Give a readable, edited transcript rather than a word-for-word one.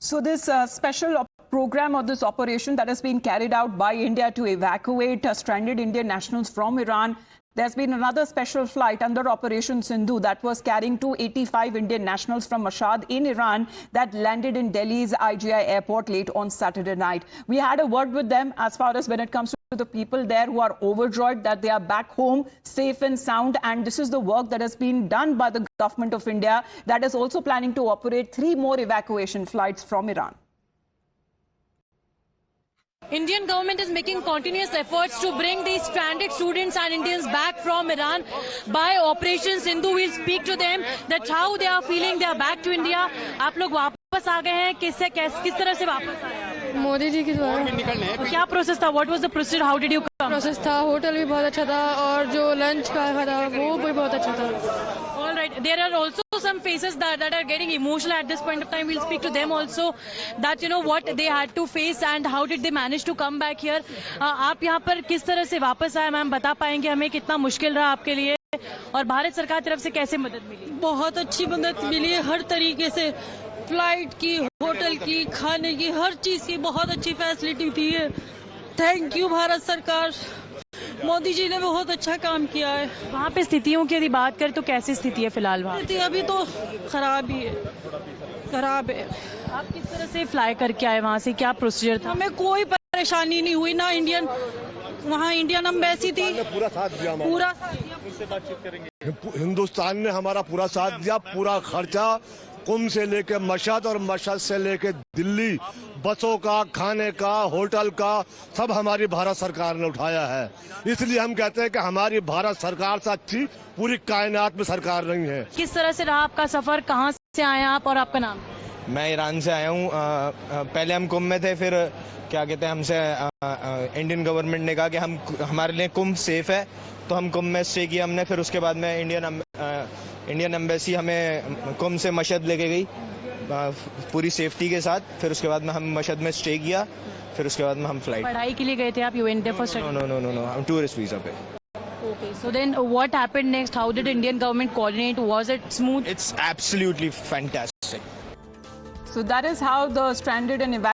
So this special program or this operation that has been carried out by India to evacuate stranded Indian nationals from Iran. There's been another special flight under Operation Sindhu that was carrying 285 Indian nationals from Mashhad in Iran that landed in Delhi's IGI airport late on Saturday night. We had a word with them as far as when it comes to the people there who are overjoyed that they are back home safe and sound, and this is the work that has been done by the government of India that is also planning to operate 3 more evacuation flights from Iran. Indian government is making continuous efforts to bring these stranded students and Indians back from Iran by Operation Sindhu. We'll speak to them that how they are feeling. They are back to India. आप लोग वापस आ गए हैं, किस तरह से वापस आए? मोदी जी के द्वारा। क्या प्रोसेस था? What was the procedure? How did you come? Process था, होटल भी बहुत अच्छा था और जो लंच का था वो भी बहुत अच्छा था। All right. There are also some faces that are getting emotional at this point of time. We'll speak to them also that what they had to face and how did they manage to come back here. आप यहाँ पर किस तरह से वापस आए ma'am, बता पाएंगे हमें कितना मुश्किल रहा आपके लिए और भारत सरकार तरफ से कैसे मदद मिली? बहुत अच्छी मदद मिली है हर तरीके से, फ्लाइट की, होटल की, खाने की, हर चीज की बहुत अच्छी फैसिलिटी थी है। थैंक यू भारत सरकार, मोदी जी ने बहुत अच्छा काम किया है। वहाँ पे स्थितियों की यदि बात करें तो कैसी स्थिति है फिलहाल वहाँ? स्थिति अभी तो खराब ही है, खराब है। आप किस तरह से फ्लाई करके आए वहाँ से, क्या प्रोसीजर था? हमें कोई परेशानी नहीं हुई ना, वहाँ इंडियन एम्बेसी थी, पूरा साथ दिया। हिंदुस्तान ने हमारा पूरा साथ दिया, पूरा खर्चा कुंभ से लेके मशहद और मशहद से लेके दिल्ली, बसों का, खाने का, होटल का, सब हमारी भारत सरकार ने उठाया है। इसलिए हम कहते हैं कि हमारी भारत सरकार से अच्छी पूरी कायनात में सरकार नहीं है। किस तरह से रहा आपका सफर, कहाँ से आए आप और आपका नाम? मैं ईरान से आया हूँ। पहले हम कुंभ में थे, फिर क्या कहते हैं हमसे इंडियन गवर्नमेंट ने कहा कि हमारे लिए कुंभ सेफ है, तो हम कुंभ में स्टे किया हमने। फिर उसके बाद में इंडियन एम्बेसी हमें कुंभ से मशहद लेके गई पूरी सेफ्टी के साथ। फिर उसके बाद में हम मशहद में स्टे किया, फिर उसके बाद में हम फ्लाइट। पढ़ाई के लिए गए थे आप? UN for study? नो, हम टूरिस्ट वीजा पे। Okay, so then what happened next? How did Indian government coordinate? Was it smooth? It's absolutely fantastic. So that is how the stranded and evacuated